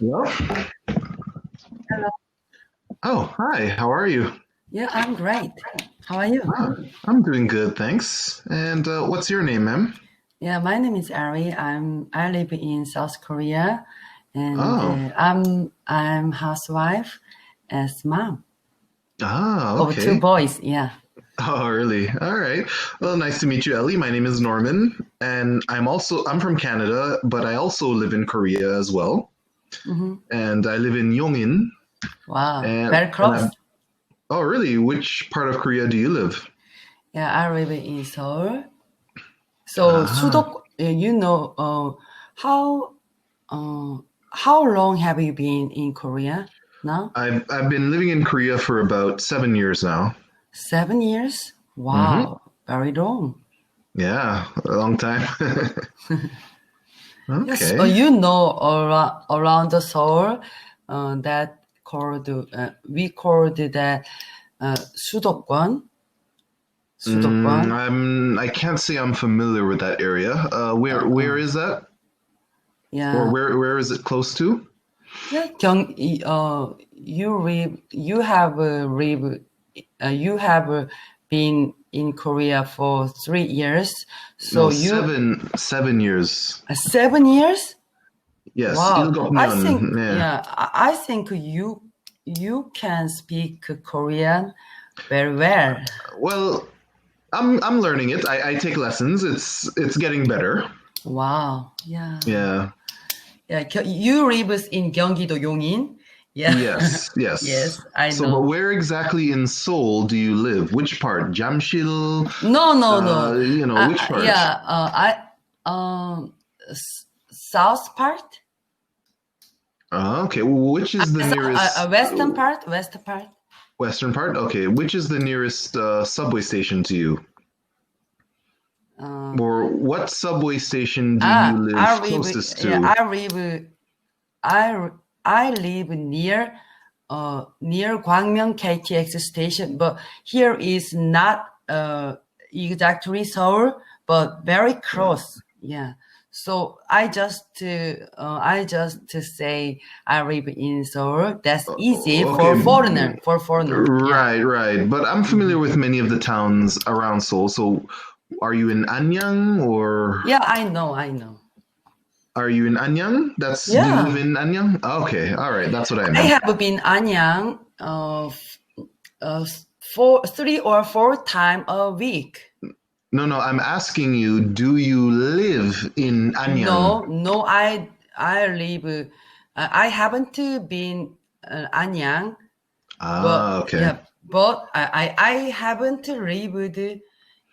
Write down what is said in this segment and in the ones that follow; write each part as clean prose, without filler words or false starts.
Well, Hello. oh, hi. How are you? Yeah, I'm great. How are you? I'm doing good, thanks. And what's your name, ma'am? Yeah, my name is Ari. I live in South Korea, and Oh, I'm housewife as mom of two okay. boys. Yeah. Oh, really? All right. Well, nice to meet you, Ellie. My name is Norman, and I'm from Canada, but I also live in Korea as well. Hmm. And I live in Yongin. Wow, And very and close. I'm Oh, really? Which part of Korea do you live? Yeah, I live in Seoul. So Ah, Sudok, how uh, how long have you been in Korea now? I've been living in Korea for about 7 years now. 7 years. Mm-hmm. Wow, very long. Yeah, a long time. Yes, Okay. around the Seoul, we called that 수도권, 수도권. I can't say I'm familiar with that area. Where Uh, is that, or yeah, where is it close to? yeah. You have been in Korea for 3 years, so No, you 7 years. 7 years. Yes, Wow, I think 일곱년. Yeah. yeah, I think you can speak Korean very well. Well, I'm learning it. I take lessons. It's getting better. Wow. Yeah. Yeah. Yeah. You live in Gyeonggi-do Yongin. Yeah. Yes. Yes. Yes, I So, but know. where exactly in Seoul do you live? Which part? Jamsil? No, no, no. Which part? Yeah. South part, Okay. Which is the nearest western part, west part. western part? Okay. Which is the nearest subway station to you? Um, Or what subway station do you I live live. closest Yeah, to? I live near Gwangmyeong KTX station, but here is not exactly Seoul, but very close. Yeah. So I just to say I live in Seoul. That's easy Okay, for foreigner. For foreigner. Yeah. right, right. But I'm familiar Mhm. with many of the towns around Seoul. So, are you in Anyang or Yeah, I know. I know. are you in Anyang? Do you live Yeah. in Anyang? Okay, all right. That's what I I meant. have been Anyang uh, for 3 or 4 times a week. No, no. I'm asking you. Do you live in Anyang? No, no, I live. I haven't been Anyang, but Ah, okay. yeah, but I haven't lived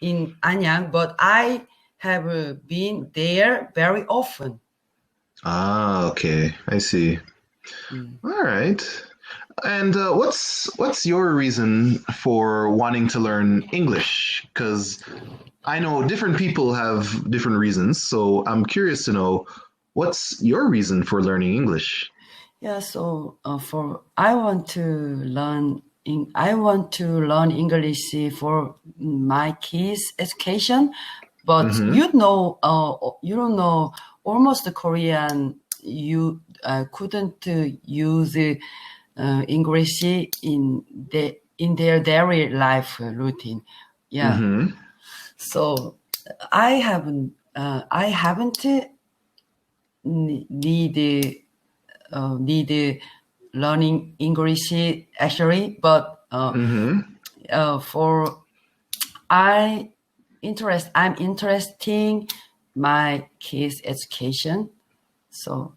in Anyang, but I have been there very often. Ah, okay. I see. Mm. All right. And what's your reason for wanting to learn English? Because I know different people have different reasons, so I'm curious to know what's your reason for learning English? Yeah, so for I want to learn English for my kids' education, but Mm-hmm. you don't know almost Korean. You couldn't use English in their daily life routine. Yeah, Mm-hmm. so I haven't need need learning English actually, but Mm-hmm. for I'm interesting my kids' education. So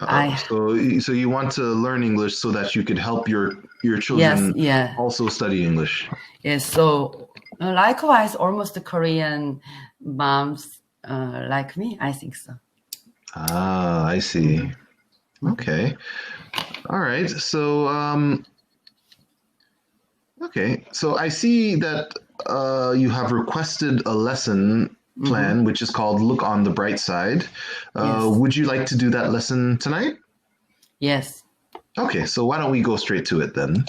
So you want to learn English so that you could help your yes, children yeah, also study English. yes. So likewise, almost the Korean moms like me, I think so. Ah, I see. Mhm, mhm, Okay. All right. Okay, so I see that you have requested a lesson mhm. plan, which is called Look on the Bright Side. Yes, Would you like to do that lesson tonight? yes. Okay, so why don't we go straight to it then?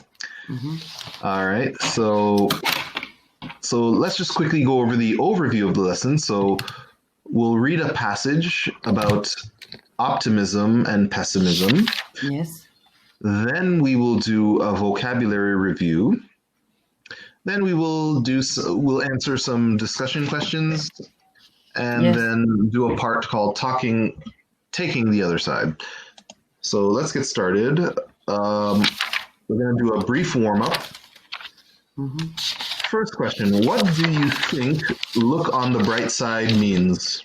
Mhm. All right, so let's just quickly go over the overview of the lesson. So we'll read a passage about optimism and pessimism. Yes. Then we will do a vocabulary review. Then we'll answer some discussion questions, and Yes. then do a part called taking the other side. So let's get started. We're going to do a brief warm up. Mm-hmm. First question: what do you think "look on the bright side" means?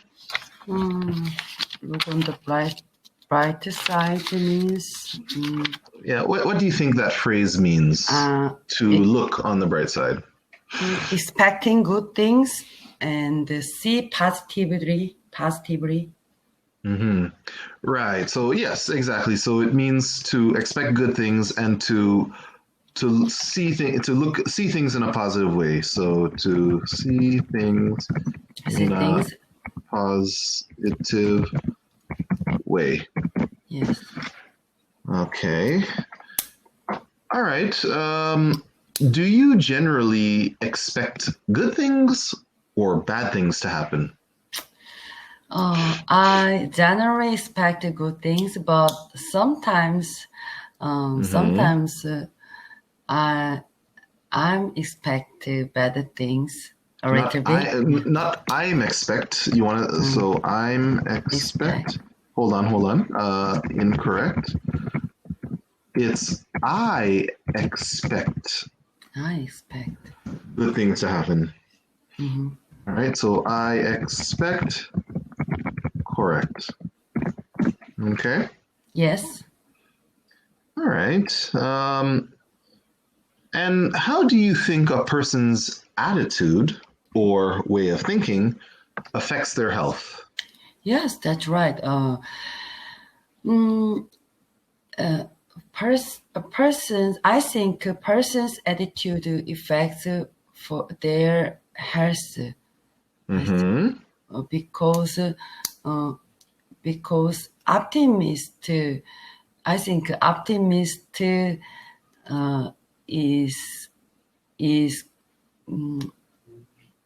Look on the brighter side means Yeah, what do you think that phrase means? To look on the bright side. Expecting good things and see positively. Mm-hmm. Right. So yes, exactly. So it means to expect good things and to see things in a positive way. So to see things in a positive way. Yes. Okay. All right. Do you generally expect good things or bad things to happen? I generally expect good things, but sometimes, I'm expect bad things a little bit. Not I'm expect. You want to? So I'm expect. Hold on. Incorrect. It's I expect. I expect Good things to happen. Mm-hmm. All right. So I expect. Correct. Okay. Yes. All right. And how do you think a person's attitude or way of thinking affects their health? Yes, that's right. I think a person's attitude affects for their health. Mm-hmm. Because optimist, I think optimist is is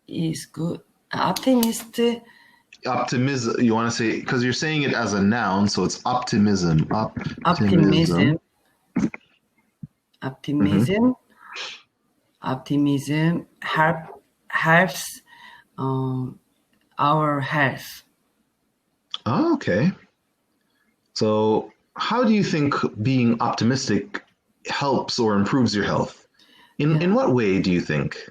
is good. Optimist. Optimism. You want to say because you're saying it as a noun, so it's optimism. Optimism. Mm-hmm. Optimism helps our health. Oh, okay. So, how do you think being optimistic helps or improves your health? In what way do you think?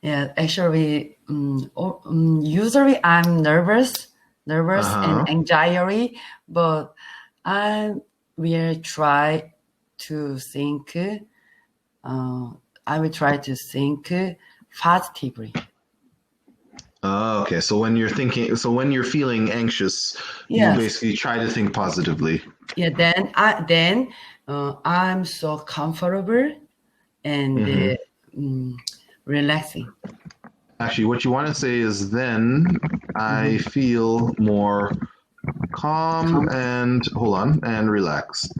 Yeah, actually, usually I'm nervous and anxiety, but I will try to think. I will try to think positively. Oh, okay. So when you're feeling anxious, you Yes. basically try to think positively. Yeah. Then I'm so comfortable and relaxing. Actually, what you want to say is then I feel more calm and relaxed.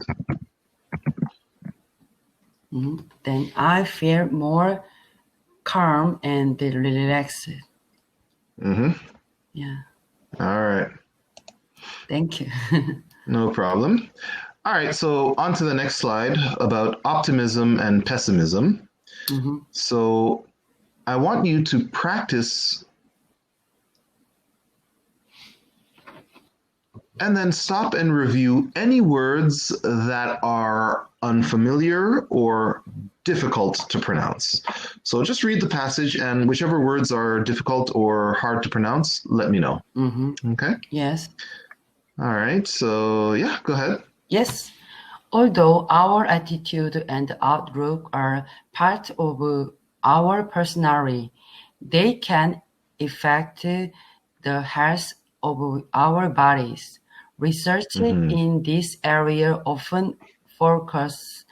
Then I feel more calm and relaxed. Mm-hmm. Yeah. All right. Thank you. No problem. All right, so on to the next slide about optimism and pessimism. Mm-hmm. So I want you to practice and then stop and review any words that are unfamiliar or difficult to pronounce. So just read the passage, and whichever words are difficult or hard to pronounce, let me know. Mm-hmm. Okay? Yes. All right, so yeah, go ahead. Yes. Although our attitude and outlook are part of our personality, they can affect the health of our bodies. Research in this area often focus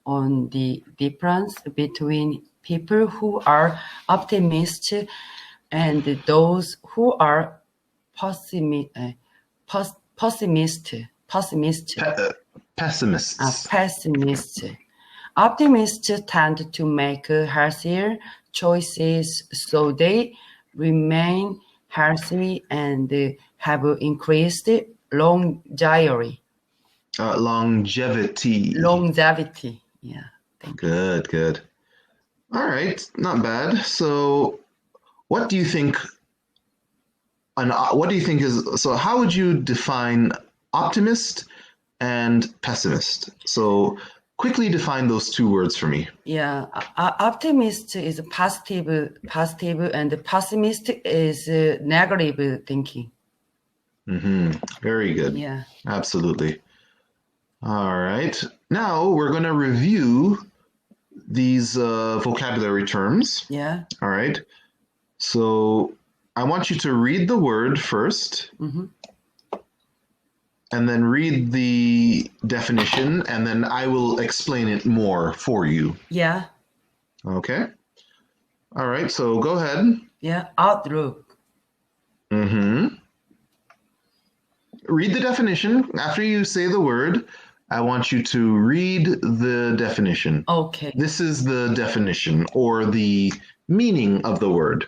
on the difference between people who are optimistic and those who are pessimistic. Pessimists. Pessimists. Optimists tend to make healthier choices so they remain healthy and have increased longevity. Longevity. Longevity. Yeah. Thank you. Good, good. All right, not bad. So, what do you think? What do you think is so? How would you define optimist and pessimist? So, quickly define those two words for me. Yeah, optimist is positive, and pessimist is negative thinking. Very good. Yeah. Absolutely. All right. Now we're going to review these vocabulary terms. Yeah. All right. So I want you to read the word first, and then read the definition, and then I will explain it more for you. Yeah. Okay. All right. So go ahead. Yeah. Outlook. Read the definition. After you say the word, I want you to read the definition. Okay. This is the definition or the meaning of the word.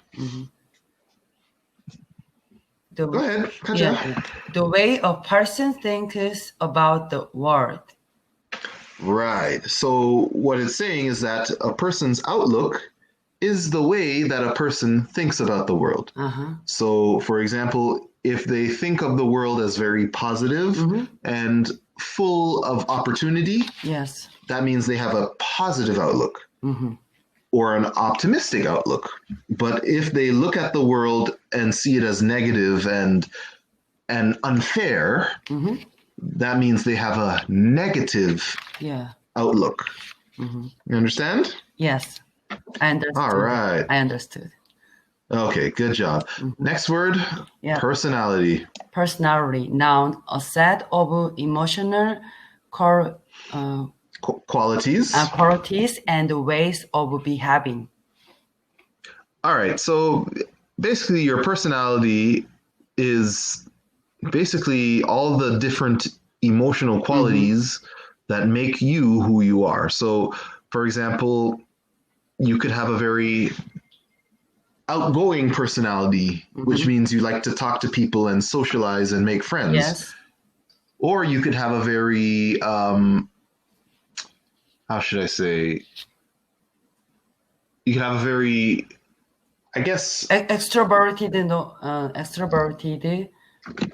Go ahead. Yeah, the way a person thinks about the world. Right. So what it's saying is that a person's outlook is the way that a person thinks about the world. So, for example, if they think of the world as very positive and full of opportunity, yes, that means they have a positive outlook or an optimistic outlook. But if they look at the world and see it as negative and unfair, that means they have a negative outlook. You understand? Yes, I understood. All right. I understood. Okay, good job. Next word, personality. Personality, noun, a set of emotional qualities. Qualities and ways of behaving. All right, so basically your personality is basically all the different emotional qualities that make you who you are. So, for example, you could have a very outgoing personality, which means you like to talk to people and socialize and make friends. Yes. Or you could have a very, how should I say? You could have a very, I guess, extroverted. Extroverted.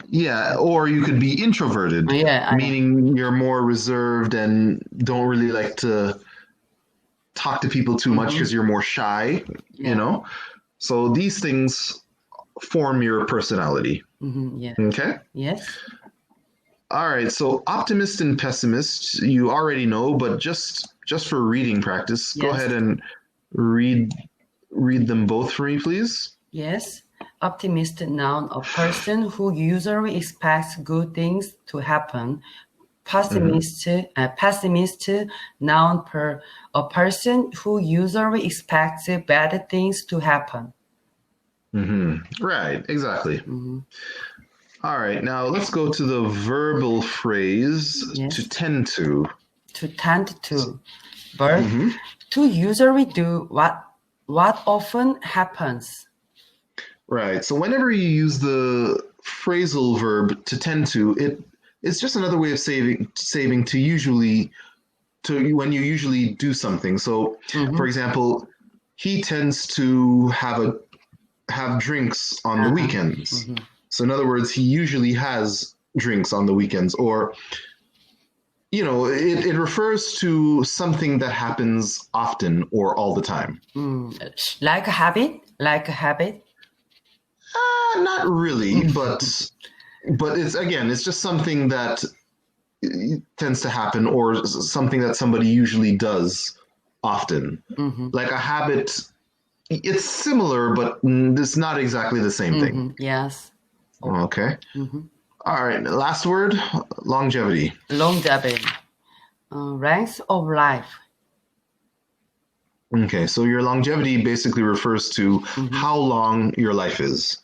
Yeah, or you could be introverted, meaning you're more reserved and don't really like to talk to people too much because you're more shy, you know? So these things form your personality. Okay? Yes. All right, so optimist and pessimist, you already know, but just for reading practice, go ahead and read them both for me, please. Yes. Optimist, noun, a person who usually expects good things to happen. Pessimist, noun, a person who usually expects bad things to happen. Right, exactly. All right, now let's go to the verbal phrase, to tend to. To tend to. Verb, to usually do what often happens. Right. So whenever you use the phrasal verb to tend to, it's just another way of saying to usually, when you usually do something. So, for example, he tends to have drinks on the weekends. So in other words, he usually has drinks on the weekends, or it refers to something that happens often or all the time. Like a habit. Not really, but it's just something that tends to happen, or something that somebody usually does often. Like a habit, it's similar, but it's not exactly the same thing. Yes. Okay. All right. Last word, longevity. Longevity, length of life. Okay, so your longevity basically refers to how long your life is.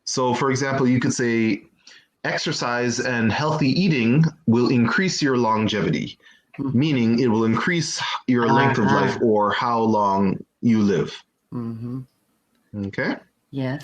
So, for example, you could say exercise and healthy eating will increase your longevity, meaning it will increase your length of life or how long you live. Okay? Yes.